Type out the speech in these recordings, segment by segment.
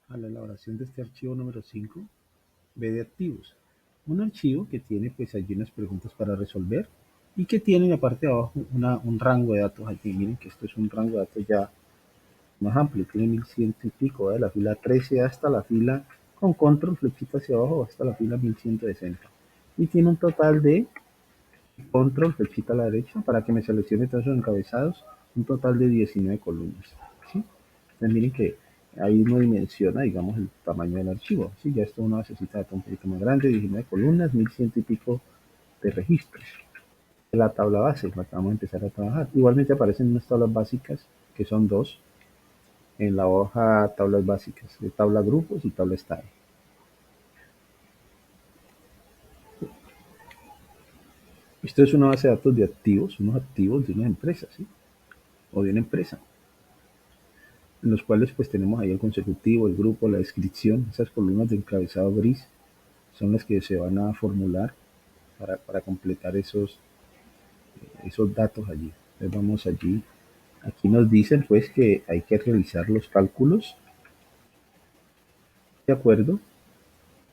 a la elaboración de este archivo número 5, B de activos. Un archivo que tiene pues allí unas preguntas para resolver y que tiene en la parte de abajo un rango de datos allí. Miren que esto es un rango de datos ya más amplio, tiene 1100 y pico, de la fila 13 hasta la fila con control flechita hacia abajo hasta la fila 1160. Y tiene un total de control flechita a la derecha para que me seleccione todos los encabezados, un total de 19 columnas. ¿Sí? Entonces miren que ahí no dimensiona, digamos, el tamaño del archivo. ¿Sí? Ya esto uno necesita datos un poquito más grande, 19 columnas, 1100 y pico de registros. La tabla base, la que vamos a empezar a trabajar. Igualmente aparecen unas tablas básicas, que son dos, en la hoja tablas básicas, de tabla grupos y tabla estado. Esto es una base de datos de activos, unos activos de una empresa, ¿sí? O de una empresa, en los cuales pues tenemos ahí el consecutivo, el grupo, la descripción, esas columnas de encabezado gris son las que se van a formular para completar esos datos allí. Entonces vamos allí, aquí nos dicen pues que hay que realizar los cálculos de acuerdo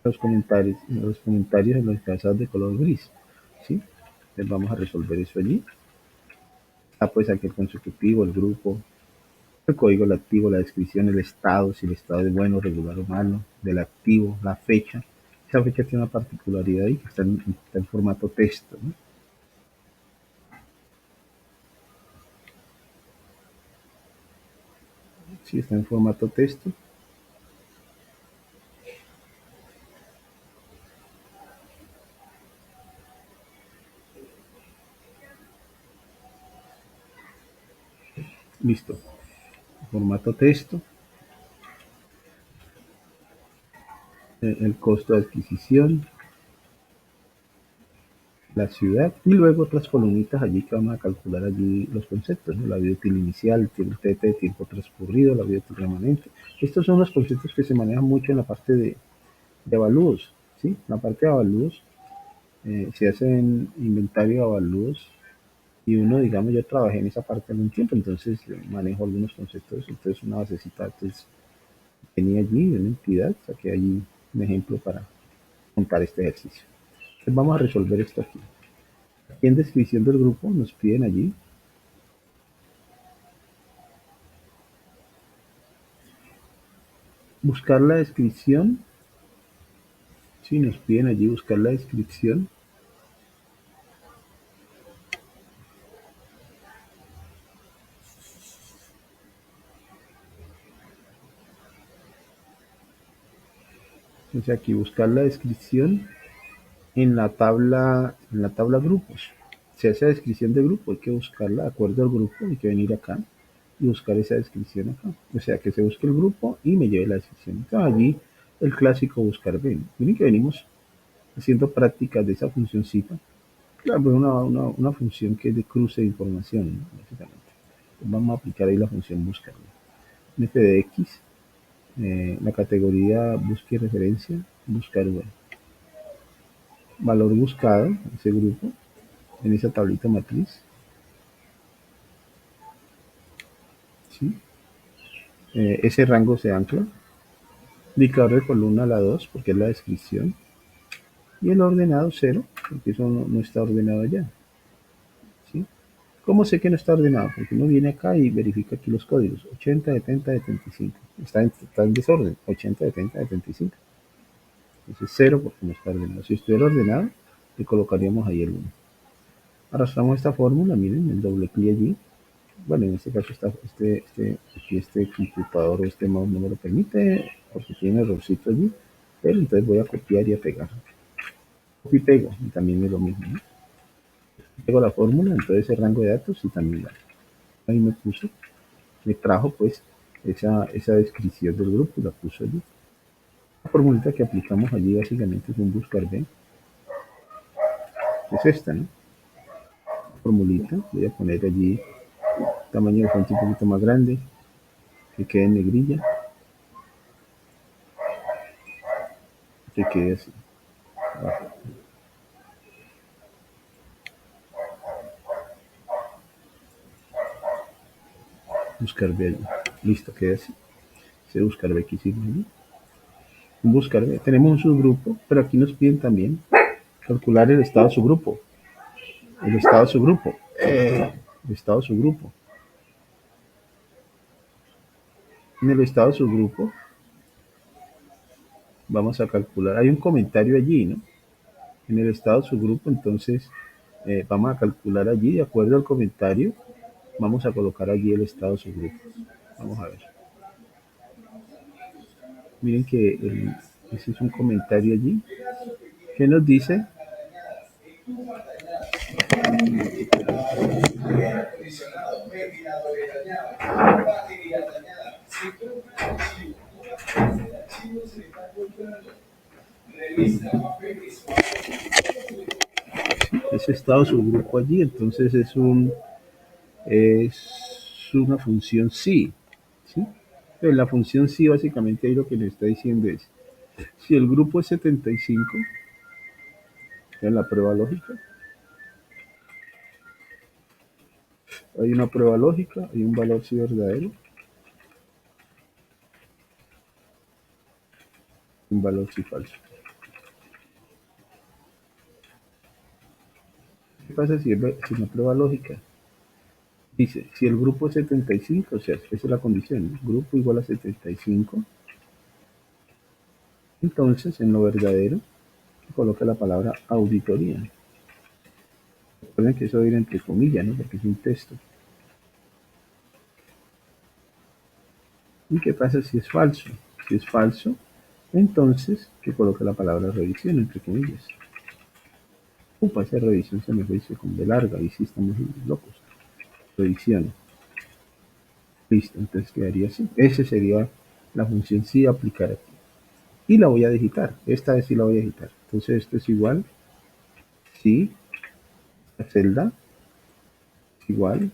a los comentarios en los encabezados de color gris, ¿sí? Entonces vamos a resolver eso allí. Pues aquí el consecutivo, el grupo, el código del activo, la descripción, el estado, si el estado es bueno, regular o malo, del activo, la fecha. Esa fecha tiene una particularidad ahí, que está en formato texto, ¿no? Sí, está en formato texto. Listo. Formato texto. El costo de adquisición, la ciudad y luego otras columnitas allí que vamos a calcular allí los conceptos, ¿no? La vida útil inicial, el TT, tiempo transcurrido, la vida útil remanente. Estos son los conceptos que se manejan mucho en la parte de avalúos, ¿sí? En la parte de avalúos se hacen inventario de avalúos y uno, digamos, yo trabajé en esa parte algún tiempo, entonces manejo algunos conceptos, entonces una basecita de datos tenía allí de una entidad, saqué allí un ejemplo para montar este ejercicio. Entonces vamos a resolver esto aquí. Aquí en descripción del grupo nos piden allí buscar la descripción, sí, nos piden allí buscar la descripción entonces aquí buscar la descripción en la tabla grupos. Se hace descripción de grupo, hay que buscarla de acuerdo al grupo, hay que venir acá y buscar esa descripción acá. O sea, que se busque el grupo y me lleve la descripción. Entonces allí el clásico buscar bien. Miren que venimos haciendo prácticas de esa funcióncita. Claro, pues una función que es de cruce de información, ¿no? Básicamente. Entonces vamos a aplicar ahí la función buscar. En f de x, la categoría busque referencia, buscar web. Valor buscado, ese grupo, en esa tablita matriz. ¿Sí? Ese rango se ancla. Indicador de columna a la 2 porque es la descripción. Y el ordenado 0 porque eso no está ordenado allá. ¿Sí? ¿Cómo sé que no está ordenado? Porque uno viene acá y verifica aquí los códigos. 80, 70, 75. Está en desorden. 80, 70, 75. Entonces 0 porque no está ordenado. Si estuviera ordenado, le colocaríamos ahí el 1. Arrastramos esta fórmula, miren, el doble clic allí. Bueno, en este caso está aquí este computador o este mouse no me lo permite porque tiene un errorcito allí, pero entonces voy a copiar y a pegar. Copio y pego, y también es lo mismo, ¿no? Pego la fórmula, entonces el rango de datos y también ahí me trajo pues esa descripción del grupo, la puso allí. La formulita que aplicamos allí básicamente es un buscar B, es esta, ¿no? Formulita, voy a poner allí tamaño de fuente un poquito más grande, que quede en negrilla, que quede así. Buscar B allí. Listo, queda así. Se buscar B que hicimos, ¿no? Un buscar B. Tenemos un subgrupo, pero aquí nos piden también calcular el estado subgrupo. El estado subgrupo. El estado subgrupo. En el estado subgrupo vamos a calcular. Hay un comentario allí, ¿no? En el estado subgrupo, entonces vamos a calcular allí, de acuerdo al comentario, vamos a colocar allí el estado subgrupo. Vamos a ver. Miren que ese es un comentario allí que nos dice ese estado subgrupo allí, entonces es una función sí, ¿sí? Pero la función sí básicamente ahí lo que nos está diciendo es si el grupo es 75, en la prueba lógica, hay una prueba lógica, hay un valor sí verdadero, un valor sí falso. ¿Qué pasa si una prueba lógica dice, si el grupo es 75, o sea, esa es la condición, ¿no? Grupo igual a 75, entonces en lo verdadero coloca la palabra auditoría. Recuerden que eso va a ir entre comillas, ¿no? Porque es un texto. ¿Y qué pasa si es falso? Si es falso, entonces que coloque la palabra revisión, entre comillas. Upa, esa revisión se me fue con B larga, y sí estamos locos. Revisión. Listo, entonces quedaría así. Esa sería la función sí aplicar aquí. Y la voy a digitar. Esta vez sí la voy a digitar. Entonces esto es igual, sí, la celda es igual,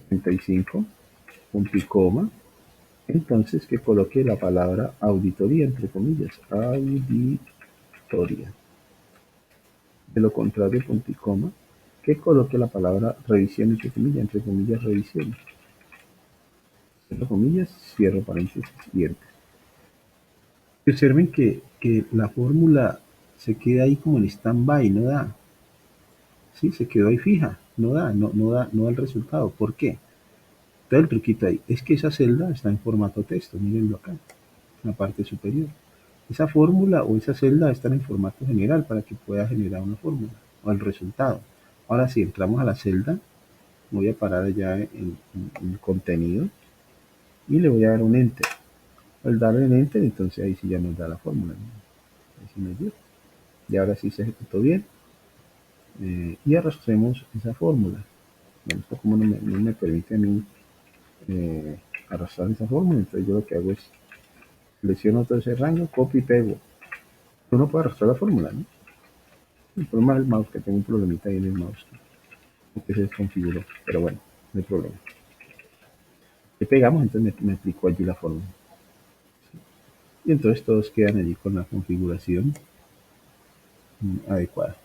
75, punto y coma. Entonces que coloque la palabra auditoría, entre comillas. Auditoría. De lo contrario, punto y coma, que coloque la palabra revisión entre comillas revisión. Cierro comillas, cierro paréntesis y enter. Observen que la fórmula se queda ahí como en stand-by, no da. Sí, se quedó ahí fija, no da el resultado. ¿Por qué? Todo el truquito ahí. Es que esa celda está en formato texto, mírenlo acá, en la parte superior. Esa fórmula o esa celda está en formato general para que pueda generar una fórmula o el resultado. Ahora si entramos a la celda, voy a parar allá en contenido y le voy a dar un enter. Al darle en enter, entonces ahí sí ya nos da la fórmula, ¿no? Ahí sí nos dio. Y ahora sí se ejecutó bien. Y arrastremos esa fórmula. Bueno, esto como no me permite a mí arrastrar esa fórmula, entonces yo lo que hago es selecciono todo ese rango, copio y pego. Uno puede arrastrar la fórmula, ¿no? El problema es el mouse, que tengo un problemita ahí en el mouse, que se desconfiguró, pero bueno, no hay problema. Le pegamos, entonces me aplicó allí la fórmula. Y entonces todos quedan allí con la configuración adecuada.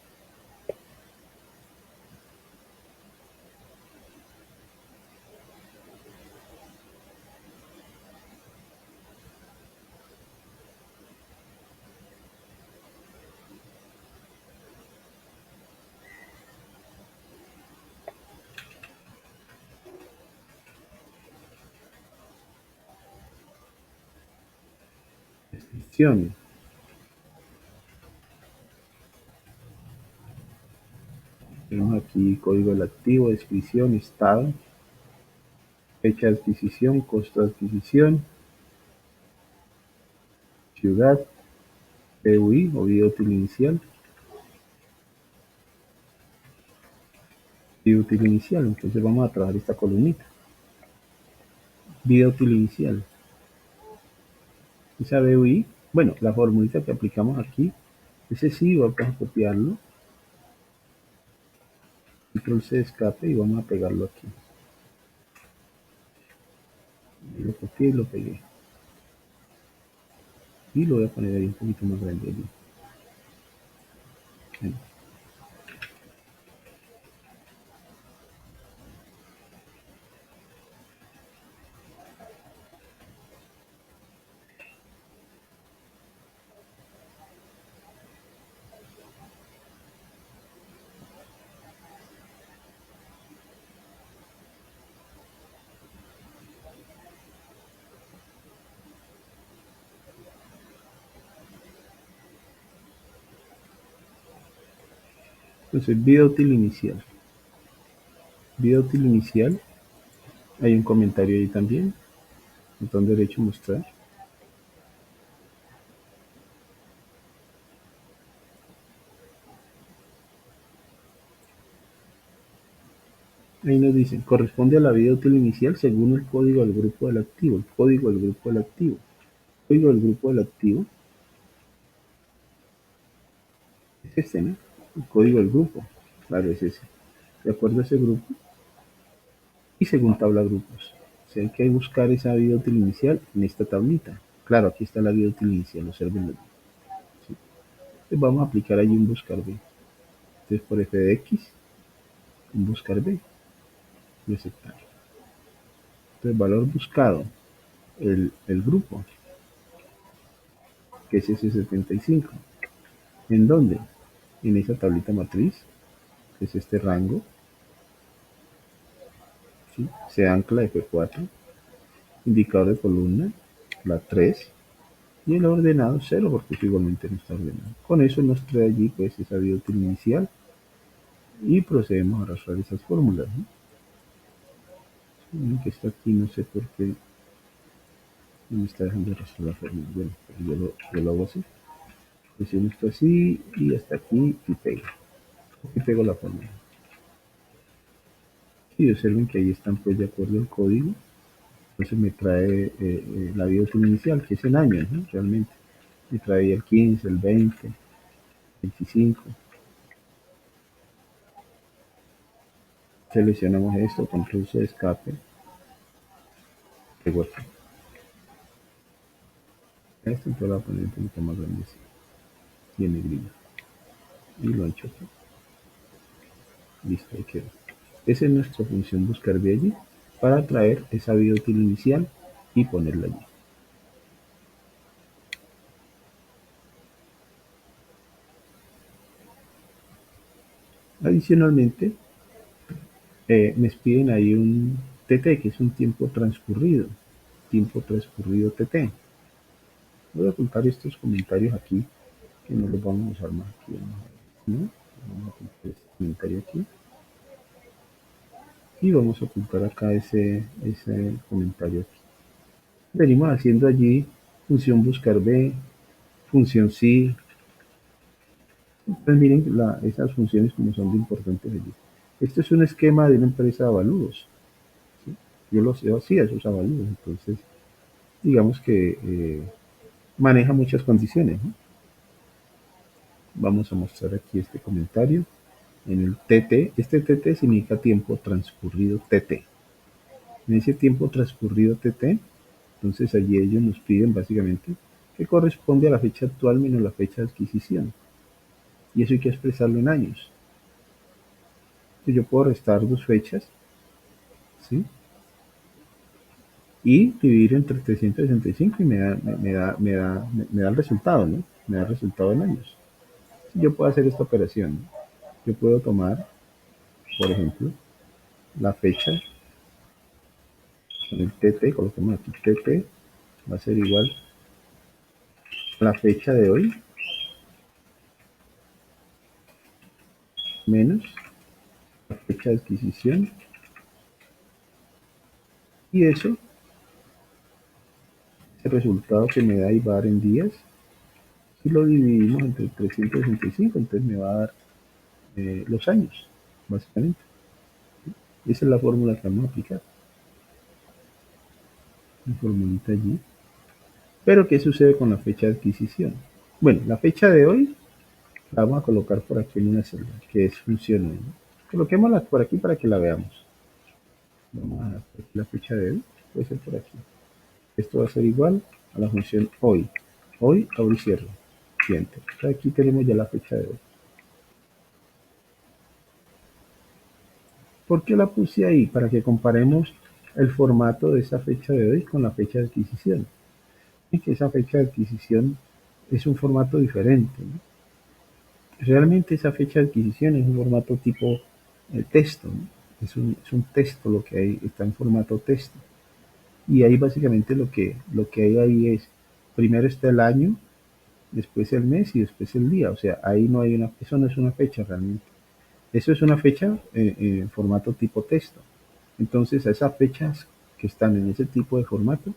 Descripción. Tenemos aquí código del activo, descripción, estado, fecha de adquisición, costo de adquisición, ciudad, PUI o vida útil inicial. Vida útil inicial, entonces vamos a trabajar esta columnita. Vida útil inicial. Esa BUI, bueno, la formulita que aplicamos aquí, ese sí vamos a copiarlo. Control C de escape y vamos a pegarlo aquí. Lo copié y lo pegué. Y lo voy a poner ahí un poquito más grande allí. Ahí. Entonces, vida útil inicial. Vida útil inicial, hay un comentario ahí también, botón derecho mostrar. Ahí nos dicen, corresponde a la vida útil inicial según el código del grupo del activo. El código del grupo del activo. El código del grupo del activo es este, ¿no? El código del grupo. Claro, es ese. De acuerdo a ese grupo y según tabla grupos. O sea, hay que buscar esa vida útil inicial en esta tablita. Claro, aquí está la vida útil inicial, observen. ¿Sí? Entonces vamos a aplicar allí un buscar B. Entonces por f de x, un buscar B y aceptar. Entonces valor buscado, el grupo, que es ese 75. ¿En dónde? En esa tablita matriz, que es este rango, ¿sí? Se ancla F4, indicador de columna, la 3, y el ordenado 0, porque eso igualmente no está ordenado. Con eso nos trae allí pues esa vida útil inicial y procedemos a arrastrar esas fórmulas, ¿no? Que está aquí, no sé por qué no me está dejando arrastrar la fórmula. Bueno, yo lo hago así. Presiono esto así y hasta aquí y pego. Y pego la fórmula. Y observen que ahí están pues de acuerdo al código. Entonces me trae la vida útil inicial, que es en años, ¿no? Realmente. Me trae el 15, el 20, 25. Seleccionamos esto, control C, escape, pego aquí. Esto entonces lo voy a poner un poquito más grande así, y en negrilla. Y lo ancho aquí. Listo, ahí quedó. Esa es nuestra función buscar de allí para traer esa vida útil inicial y ponerla allí. Adicionalmente, me piden ahí un TT, que es un tiempo transcurrido TT. Voy a ocultar estos comentarios aquí, que no los vamos a usar más aquí. ¿No? Vamos a ocultar este comentario aquí. Y vamos a ocultar acá ese comentario aquí. Venimos haciendo allí función buscar B, función sí. Entonces miren esas funciones como son de importantes allí. Esto es un esquema de una empresa de avalúos. ¿Sí? Yo lo sé así, esos avalúos. Entonces, digamos que maneja muchas condiciones, ¿no? Vamos a mostrar aquí este comentario en el TT. Este TT significa tiempo transcurrido TT. En ese tiempo transcurrido TT, entonces allí ellos nos piden básicamente que corresponde a la fecha actual menos la fecha de adquisición. Y eso hay que expresarlo en años. Entonces yo puedo restar dos fechas, ¿sí? Y dividir entre 365 y me da el resultado, ¿no? Me da el resultado en años. Yo puedo hacer esta operación, ¿no? Yo puedo tomar, por ejemplo, la fecha con el TT, coloquemos aquí TT, va a ser igual a la fecha de hoy menos la fecha de adquisición, y eso, el resultado que me da y va a dar en días, si lo dividimos entre 365, entonces me va a dar los años, básicamente. Esa es la fórmula que vamos a aplicar. Una formulita allí. Pero, ¿qué sucede con la fecha de adquisición? Bueno, la fecha de hoy la vamos a colocar por aquí en una celda, que es función hoy, ¿no? Coloquémosla por aquí para que la veamos. Vamos a dar la fecha de hoy, puede ser por aquí. Esto va a ser igual a la función hoy. Hoy, abro y cierro. Siguiente. Aquí tenemos ya la fecha de hoy. ¿Por qué la puse ahí? Para que comparemos el formato de esa fecha de hoy con la fecha de adquisición. Y que esa fecha de adquisición es un formato diferente, ¿no? Realmente esa fecha de adquisición es un formato tipo texto, ¿no? Es un texto lo que hay, está en formato texto. Y ahí básicamente lo que hay ahí es, primero está el año, después el mes y después el día. O sea, ahí no hay eso no es una fecha realmente. Eso es una fecha en formato tipo texto. Entonces, a esas fechas que están en ese tipo de formato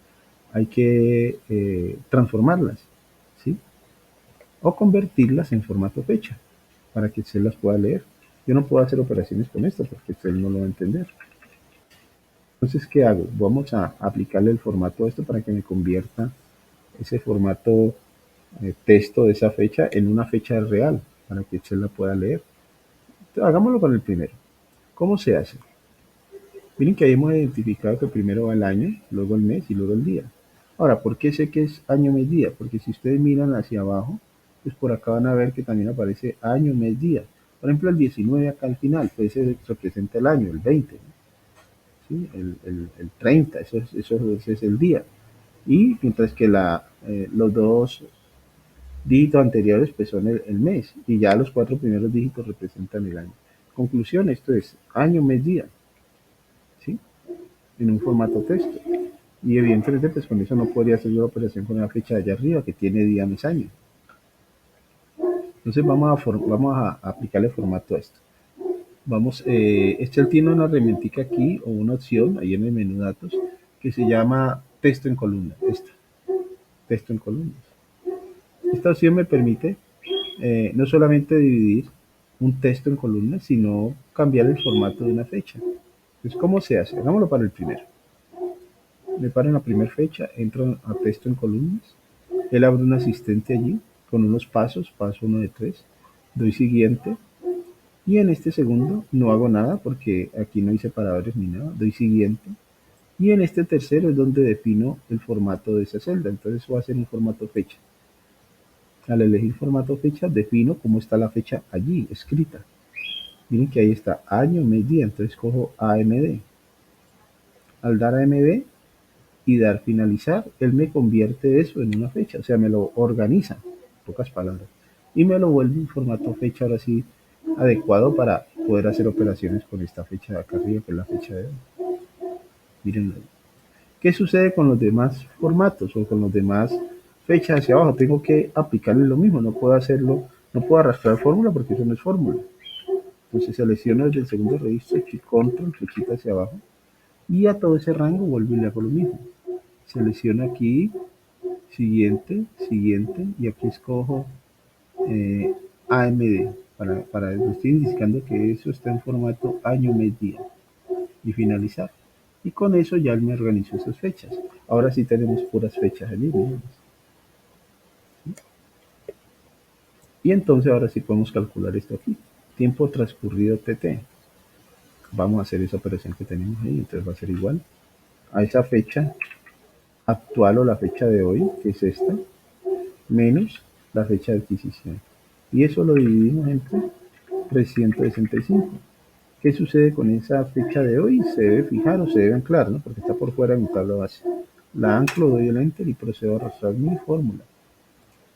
hay que transformarlas, ¿sí? O convertirlas en formato fecha para que Excel las pueda leer. Yo no puedo hacer operaciones con esto porque Excel no lo va a entender. Entonces, ¿qué hago? Vamos a aplicarle el formato a esto para que me convierta ese formato texto de esa fecha en una fecha real para que Excel la pueda leer. Entonces, hagámoslo con el primero. ¿Cómo se hace? Miren que ahí hemos identificado que primero va el año, luego el mes y luego el día. Ahora, ¿por qué sé que es año, mes, día? Porque si ustedes miran hacia abajo, pues por acá van a ver que también aparece año, mes, día. Por ejemplo, el 19 acá al final, pues ese representa el año, el 20, ¿sí? El 30, ese es el día. Y mientras que los dos dígitos anteriores pues son el mes y ya los cuatro primeros dígitos representan el año. Conclusión, esto es año, mes, día, ¿sí? En un formato texto. Y evidentemente, pues con eso no podría hacer yo la operación con la fecha de allá arriba, que tiene día, mes, año. Entonces vamos a aplicarle formato a esto. Vamos, Excel tiene una herramientica aquí o una opción ahí en el menú datos que se llama texto en columna. Texto en columnas. Esta opción me permite no solamente dividir un texto en columnas, sino cambiar el formato de una fecha. Entonces, ¿cómo se hace? Hagámoslo para el primero. Me paro en la primera fecha, entro a texto en columnas. Él abre un asistente allí con unos pasos, paso 1 de 3. Doy siguiente. Y en este segundo no hago nada porque aquí no hay separadores ni nada. Doy siguiente. Y en este tercero es donde defino el formato de esa celda. Entonces voy a hacer un formato fecha. Al elegir formato fecha, defino cómo está la fecha allí, escrita. Miren que ahí está año, mes, día. Entonces cojo AMD. Al dar AMD y dar finalizar, él me convierte eso en una fecha. O sea, me lo organiza, en pocas palabras. Y me lo vuelve en formato fecha, ahora sí, adecuado para poder hacer operaciones con esta fecha de acá arriba, que es la fecha de hoy. Miren, ¿qué sucede con los demás formatos o con los demás fechas hacia abajo? Tengo que aplicarle lo mismo, no puedo hacerlo, no puedo arrastrar fórmula porque eso no es fórmula. Entonces selecciono desde el segundo registro, clic control, flechita hacia abajo y a todo ese rango vuelvo y le hago lo mismo. Selecciono aquí, siguiente, siguiente y aquí escojo eh, AMD para estoy indicando que eso está en formato año, mes, día y finalizar. Y con eso ya me organizó esas fechas. Ahora sí tenemos puras fechas allí. ¿No? Y entonces ahora sí podemos calcular esto aquí. Tiempo transcurrido TT. Vamos a hacer esa operación que tenemos ahí. Entonces va a ser igual a esa fecha actual o la fecha de hoy, que es esta, menos la fecha de adquisición. Y eso lo dividimos entre 365. ¿Qué sucede con esa fecha de hoy? Se debe fijar o se debe anclar, ¿no? Porque está por fuera de mi tabla base. La anclo, doy el enter y procedo a arrastrar mi fórmula.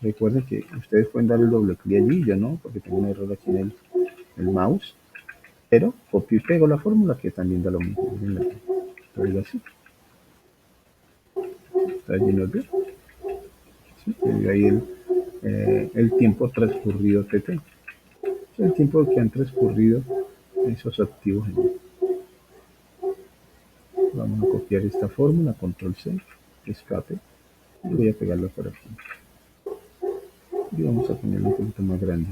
Recuerden que ustedes pueden dar el doble clic allí, yo no, porque tengo un error aquí en el mouse. Pero copio y pego la fórmula que también da lo mismo. Miren así. Está lleno de. ¿Sí? Y ahí el tiempo transcurrido TT. El tiempo que han transcurrido esos activos. Vamos a copiar esta fórmula, control C, escape, y voy a pegarla por aquí. Y vamos a ponerlo un poquito más grande.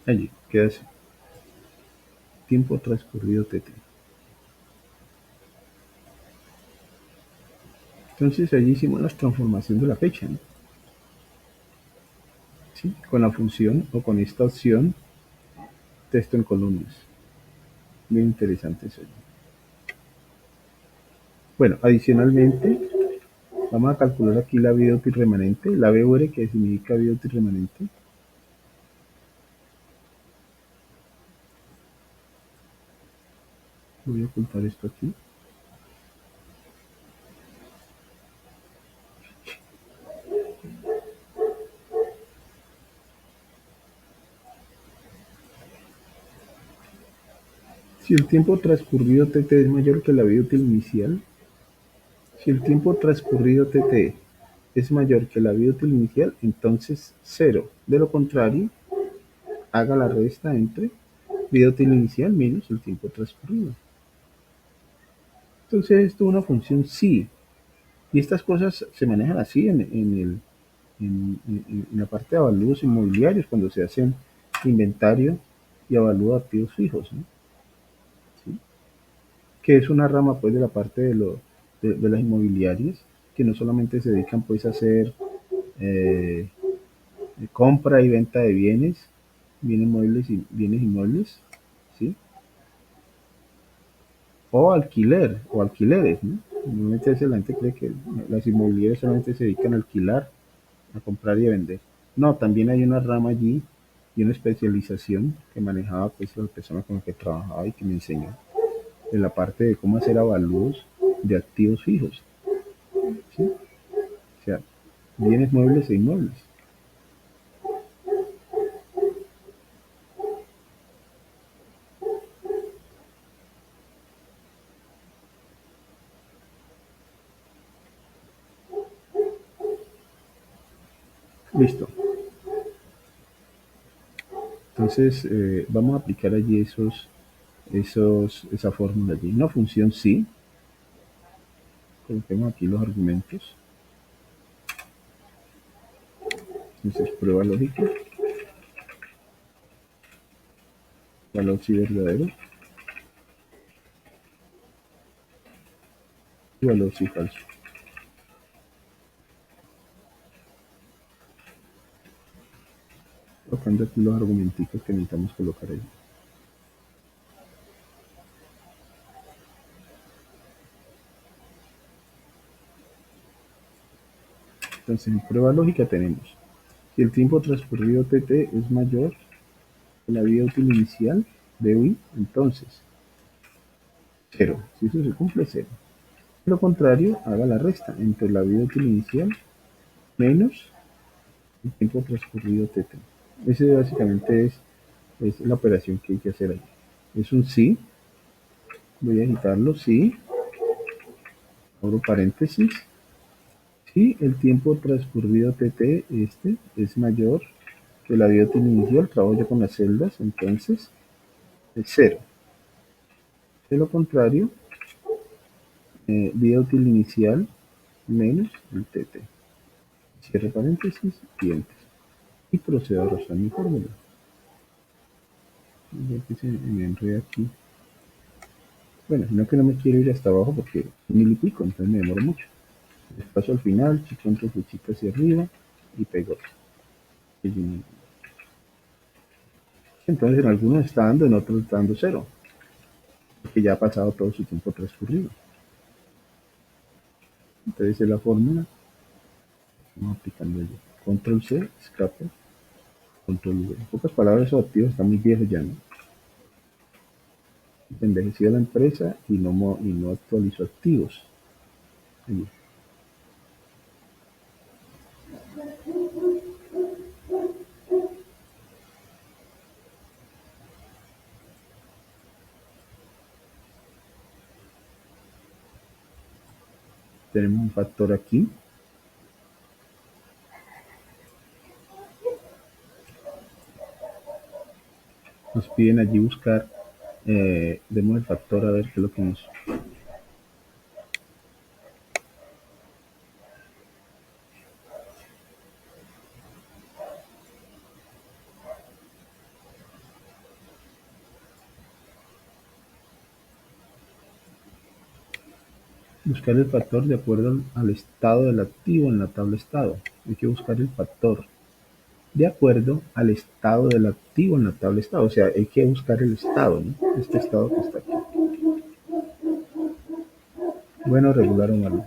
Allí, queda así. Tiempo transcurrido TT. Entonces allí hicimos la transformación de la fecha, ¿no? ¿Sí? Con la función o con esta opción texto en columnas. Muy interesante eso. Bueno, adicionalmente, vamos a calcular aquí la vida útil remanente, la BUR que significa vida útil remanente. Voy a ocultar esto aquí. Si el tiempo transcurrido tt es mayor que la vida útil inicial, si el tiempo transcurrido tt es mayor que la vida útil inicial, entonces cero. De lo contrario, haga la resta entre vida útil inicial menos el tiempo transcurrido. Entonces esto es una función sí. Y estas cosas se manejan así en la parte de avalúos inmobiliarios cuando se hacen inventario y avalúo de activos fijos, ¿no? ¿Sí? Que es una rama pues de la parte de las inmobiliarias que no solamente se dedican pues a hacer eh, compra y venta de bienes muebles y bienes inmuebles, ¿sí? O alquiler o alquileres, ¿no? Normalmente la gente cree que las inmobiliarias solamente se dedican a alquilar, a comprar y a vender. No, también hay una rama allí y una especialización que manejaba pues la persona con la que trabajaba y que me enseñó en la parte de cómo hacer avalúos de activos fijos, ¿sí? O sea, bienes muebles e inmuebles. Listo. Entonces, vamos a aplicar allí esa fórmula allí. Una función sí, coloquemos aquí los argumentos. Entonces, prueba lógica, valor sí verdadero y valor sí falso. Colocando aquí los argumentos que necesitamos colocar ahí. Entonces, en prueba lógica tenemos, si el tiempo transcurrido tt es mayor que la vida útil inicial de UI, entonces cero. Si eso se cumple, cero. De lo contrario, haga la resta entre la vida útil inicial menos el tiempo transcurrido tt. Ese básicamente es la operación que hay que hacer ahí. Es un sí, voy a editarlo, sí, abro paréntesis, si el tiempo transcurrido tt es mayor que la vida útil inicial, trabajo ya con las celdas, entonces es cero. De lo contrario, vida útil inicial menos el tt. Cierre paréntesis y enter. Y procedo a arrastrar mi fórmula. Ya que se me enreda aquí. Bueno, no que no me quiero ir hasta abajo porque mil y pico, entonces me demoro mucho. Paso al final, control flechita hacia arriba y pego. Entonces en algunos está dando, en otros está dando cero, porque ya ha pasado todo su tiempo transcurrido. Entonces es la fórmula, vamos aplicando allí. Control C, escape, control V. En pocas palabras, esos activos están muy viejos ya, ¿no? Envejeció la empresa y no actualizó activos. Allí. Tenemos un factor aquí. Nos piden allí buscar, demos el factor a ver qué es lo que nos... Buscar el factor de acuerdo al estado del activo en la tabla estado. Hay que buscar el factor de acuerdo al estado del activo en la tabla estado. O sea, hay que buscar el estado, ¿no? Este estado que está aquí. Bueno, regular o malo.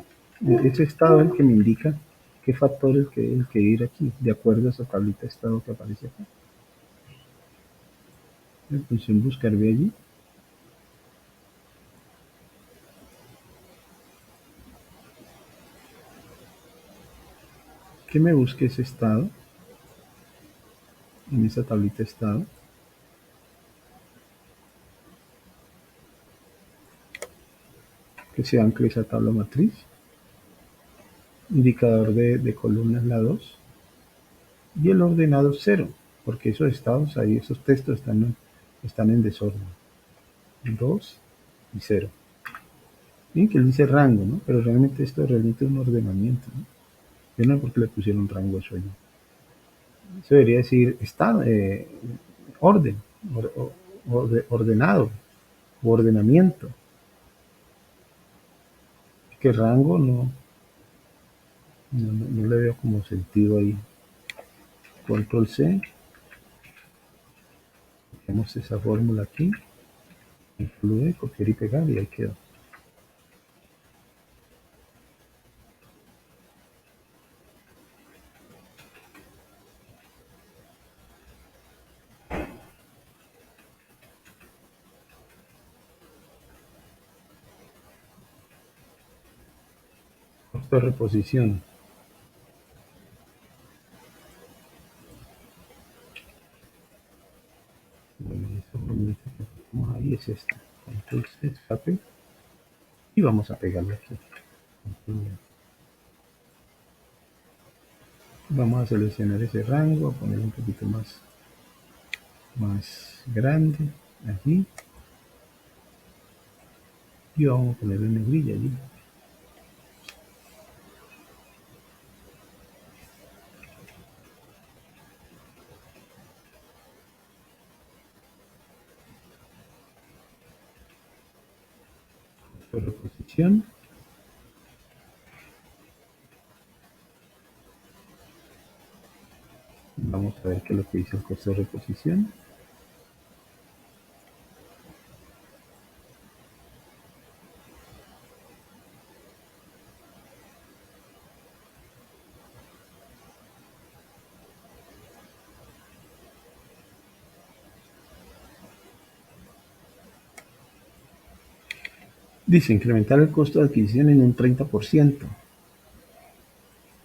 Ese estado es el que me indica qué factor es el que ir aquí, de acuerdo a esa tablita de estado que aparece acá. La función buscar de allí. Que me busque ese estado en esa tablita de estado. que se ancle esa tabla matriz. Indicador de columnas la 2 y el ordenado 0, porque esos estados ahí, esos textos están en desorden. 2 y 0. Bien que él dice rango, ¿no? Pero realmente esto es realmente un ordenamiento, ¿no? Yo no sé por qué le pusieron rango a eso allí. Eso debería decir estado, orden, ordenado o ordenamiento. Que rango no le veo como sentido ahí. Control C, tenemos esa fórmula aquí, Control V, copiar y pegar y ahí quedó. Costo de reposición. Bueno, esa formulita que tenemos ahí es esta. Control C, escape y vamos a pegarle aquí. Vamos a seleccionar ese rango, a poner un poquito más grande aquí y vamos a poner una negrilla allí. Por reposición. Vamos a ver qué es lo que dice el costo de reposición. Dice incrementar el costo de adquisición en un 30%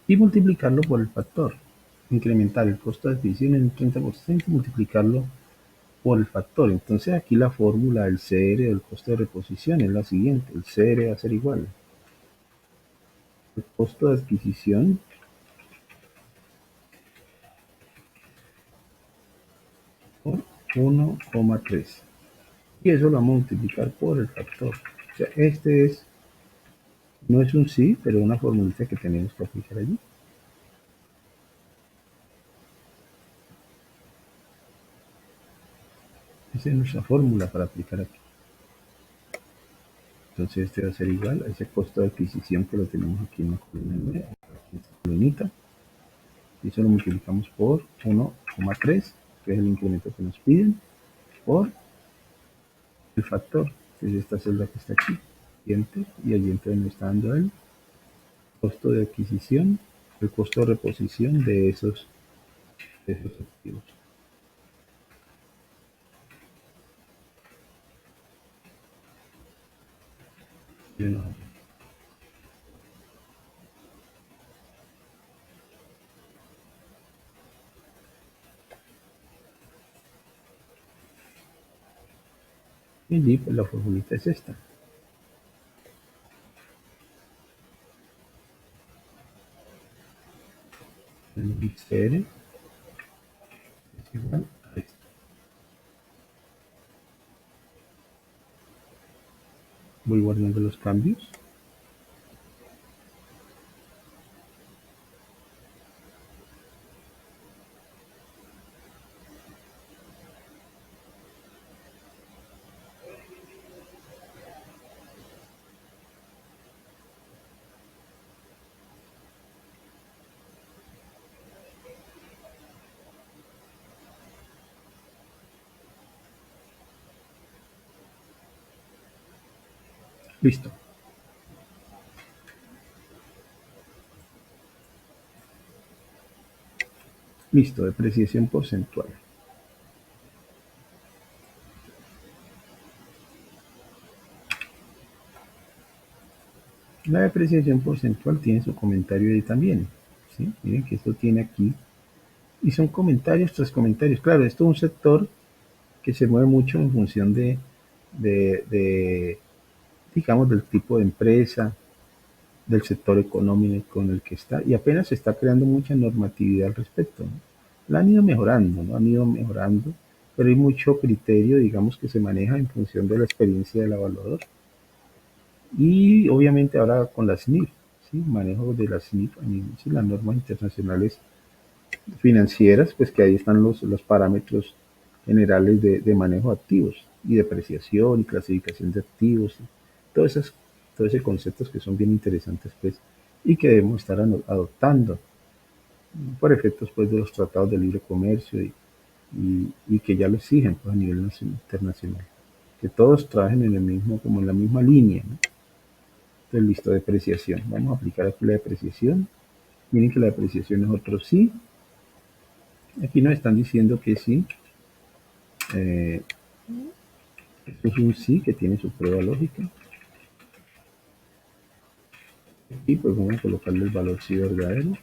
y multiplicarlo por el factor. Incrementar el costo de adquisición en un 30% y multiplicarlo por el factor. Entonces aquí la fórmula del CR del costo de reposición es la siguiente. El CR va a ser igual al costo de adquisición por 1,3. Y eso lo vamos a multiplicar por el factor. O sea, no es un sí, pero una formulita que tenemos que aplicar allí. Esa es nuestra fórmula para aplicar aquí. Entonces este va a ser igual a ese costo de adquisición que lo tenemos aquí en la columna 9, en esta columnita. Y eso lo multiplicamos por 1,3, que es el incremento que nos piden, por el factor, que es esta celda que está aquí, y enter, y allí entonces me está dando el costo de adquisición, el costo de reposición de esos activos. Y allí pues la formulita es esta. El XR es igual a esto. Voy guardando los cambios. Listo. Listo, depreciación porcentual. La depreciación porcentual tiene su comentario ahí también. ¿Sí? Miren que esto tiene aquí. Y son comentarios tras comentarios. Claro, esto es un sector que se mueve mucho en función de digamos, del tipo de empresa, del sector económico en el que está, y apenas se está creando mucha normatividad al respecto, ¿no? La han ido mejorando, ¿no? Han ido mejorando, pero hay mucho criterio, digamos, que se maneja en función de la experiencia del evaluador. Y obviamente ahora con las NIF, ¿sí? Manejo de las NIF, ¿sí? Las normas internacionales financieras, pues que ahí están los parámetros generales de manejo de activos y depreciación y clasificación de activos, y todos esos, todos esos conceptos que son bien interesantes, pues, y que debemos estar adoptando por efectos, pues, de los tratados de libre comercio y que ya lo exigen, pues, a nivel internacional. Que todos trabajen en el mismo, como en la misma línea, ¿no? Entonces, listo, depreciación. Vamos a aplicar aquí la depreciación. Miren que la depreciación es otro sí. Aquí nos están diciendo que sí. Eh, Esto es un sí que tiene su prueba lógica. Y pues vamos a colocarle el valor sí verdadero.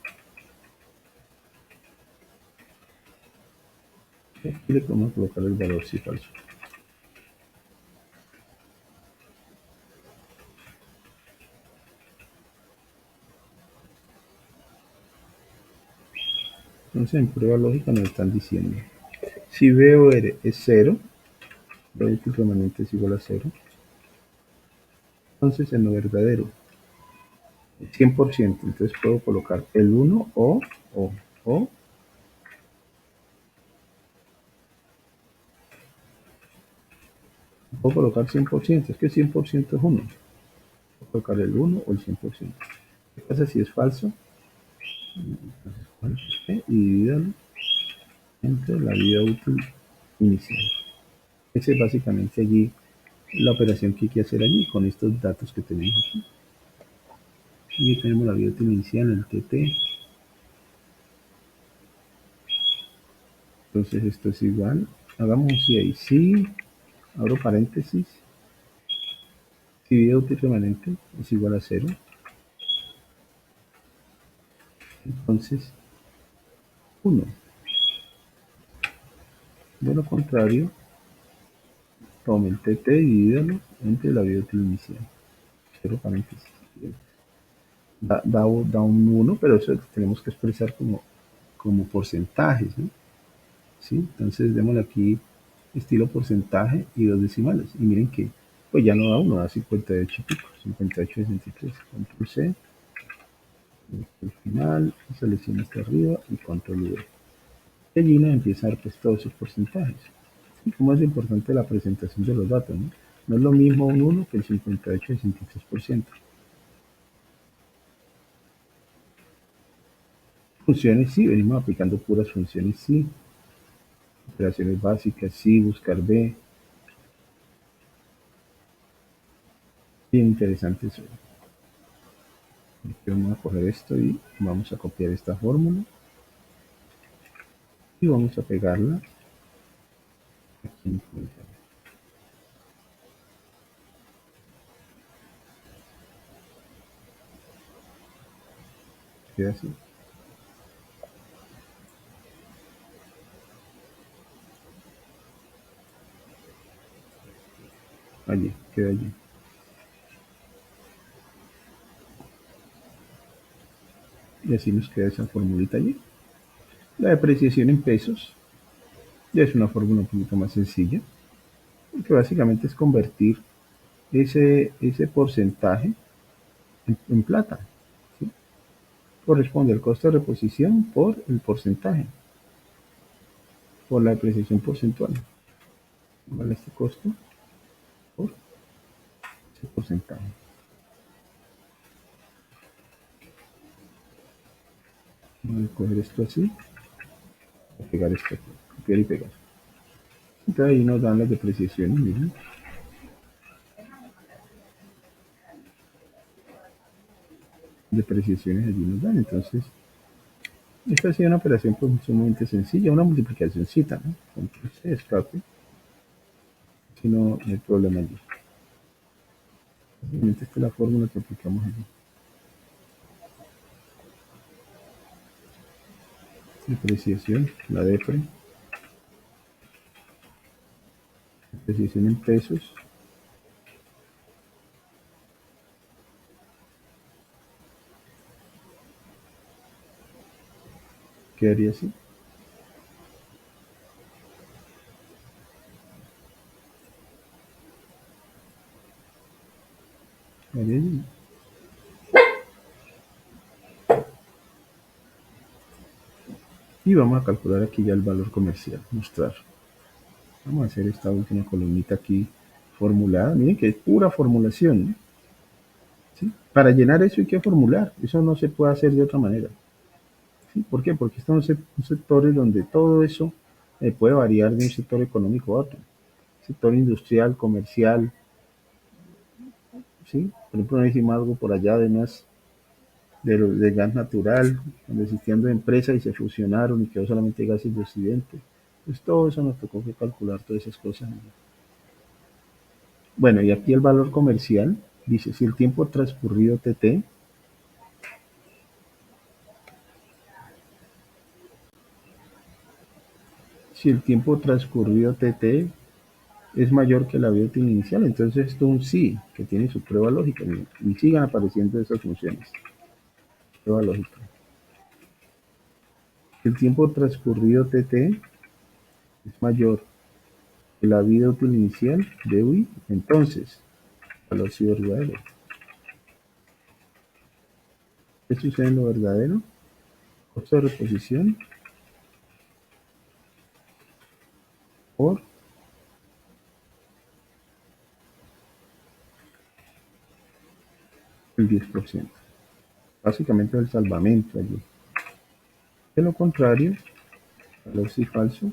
Y aquí le vamos a colocar el valor sí falso. Entonces en prueba lógica nos están diciendo, si B o R es 0, B útil remanente es igual a 0, entonces en lo verdadero es 100%. Entonces puedo colocar el 1 o puedo colocar 100%. Es que 100% es 1. Puedo colocar el 1 o el 100%. ¿Qué pasa si es falso? Entonces, falso, y divídalo entre la vida útil inicial. Ese es básicamente allí la operación que hay que hacer allí con estos datos que tenemos aquí. Y tenemos la vida útil inicial en el TT. Entonces esto es igual. Hagamos un sí ahí. Sí, abro paréntesis. Si vida útil remanente es igual a 0, entonces 1. De lo contrario, tome el TT y divídalo entre la vida útil inicial. Cierro paréntesis. Da un 1, pero eso tenemos que expresar como porcentajes, ¿no? ¿Sí? Entonces démosle aquí estilo porcentaje y dos decimales. Y miren que pues ya no da 1, da 58 y pico, 58,63. Control C, el final, selecciona hasta arriba y control V. Y allí nos empieza a dar pues todos esos porcentajes. Y como es importante la presentación de los datos, ¿no? No es lo mismo un 1 que el 58,63%. Funciones sí, venimos aplicando puras funciones sí. Operaciones básicas sí, buscar B. Bien interesante eso. Vamos a coger esto y vamos a copiar esta fórmula y vamos a pegarla aquí en el queda así. Allí, queda allí. Y así nos queda esa formulita allí. La depreciación en pesos ya es una fórmula un poquito más sencilla, porque básicamente es convertir ese porcentaje en plata. ¿Sí? Corresponde al costo de reposición por el porcentaje, por la depreciación porcentual. ¿Vale este costo? Por ese porcentaje. Voy a coger esto así, a pegar esto aquí, copiar y pegar. Entonces ahí nos dan las depreciaciones, miren. Depreciaciones allí nos dan. Entonces, esta ha sido una operación pues, sumamente sencilla, una multiplicacióncita, ¿no? Control C, escape, si no, no hay problema allí. Simplemente esta es la fórmula que aplicamos allí. Depreciación, la depreciación en pesos, Quedaría así. Quedaría así. Y vamos a calcular aquí ya el valor comercial, mostrar. Vamos a hacer esta última columnita aquí formulada. Miren que es pura formulación, ¿no? ¿Sí? Para llenar eso hay que formular. Eso no se puede hacer de otra manera. ¿Sí? ¿Por qué? Porque estamos en sectores donde todo eso puede variar de un sector económico a otro. Sector industrial, comercial, ¿sí? Por ejemplo, no hicimos algo por allá de más de gas natural, donde existían dos empresas y se fusionaron y quedó solamente gases de occidente. Pues todo eso nos tocó que calcular todas esas cosas. Bueno, y aquí el valor comercial dice, si el tiempo transcurrido TT, si el tiempo transcurrido TT es mayor que la vida útil inicial, entonces esto es un sí, que tiene su prueba lógica, y sigan apareciendo esas funciones. Prueba lógica. Si el tiempo transcurrido TT es mayor que la vida útil inicial de UI, entonces, valor sí verdadero. ¿Qué sucede en lo verdadero? Costo de reposición por el 10%. Básicamente el salvamento allí. De lo contrario, valor sí falso,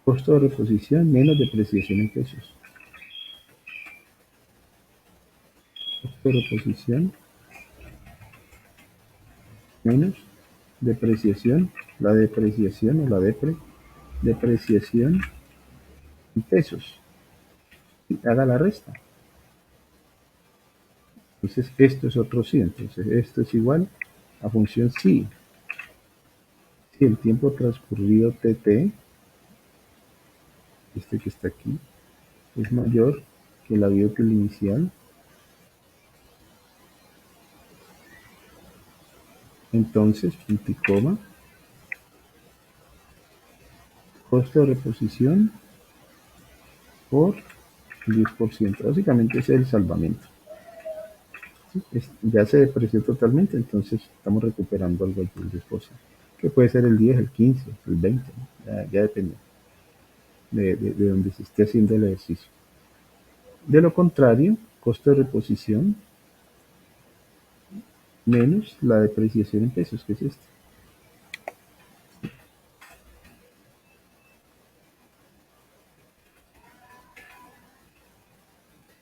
costo de reposición menos depreciación en pesos. Costo de reposición menos depreciación, la depreciación o la depreciación en pesos. Y haga la resta. Entonces esto es otro sí. Entonces esto es igual a función sí. Si el tiempo transcurrido TT, este que está aquí, es mayor que la vida útil inicial, entonces, punto y coma, costo de reposición por el 10%. Básicamente ese es el salvamento. ¿Sí? Ya se depreció totalmente, entonces estamos recuperando algo del 10%. Que puede ser el 10, el 15, el 20, ¿no? Ya depende de donde se esté haciendo el ejercicio. De lo contrario, costo de reposición menos la depreciación en pesos, que es esto.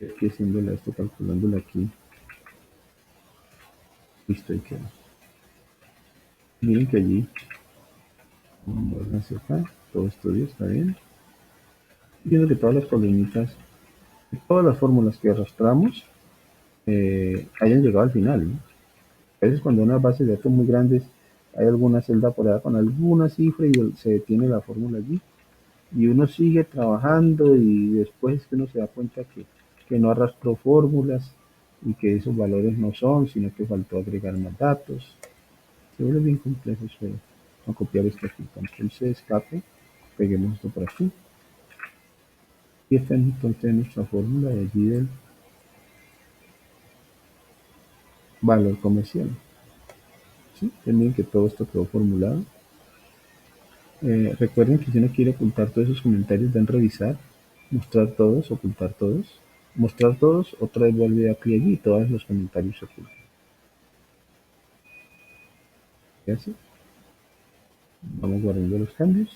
Aquí haciéndola esto, calculándola aquí. Listo, ahí queda. Miren que allí, vamos a hacer acá, todo esto ya está bien. Viendo que todas las columnitas, todas las fórmulas que arrastramos hayan llegado al final, ¿no? A veces cuando una base de datos muy grandes, hay alguna celda por allá con alguna cifra y se detiene la fórmula allí. Y uno sigue trabajando y después es que uno se da cuenta que no arrastró fórmulas y que esos valores no son, sino que faltó agregar más datos. Se vuelve bien complejo eso. Vamos a copiar esto aquí, control C, escape, peguemos esto por aquí. Y esta es entonces nuestra fórmula de allí del valor comercial. ¿Sí? Miren que todo esto quedó formulado. Recuerden que si uno quiere ocultar todos esos comentarios, deben revisar, mostrar todos, ocultar todos. Mostrar todos, otra vez vuelve a clic allí y todos los comentarios se ocultan. ¿Qué hace? Vamos guardando los cambios.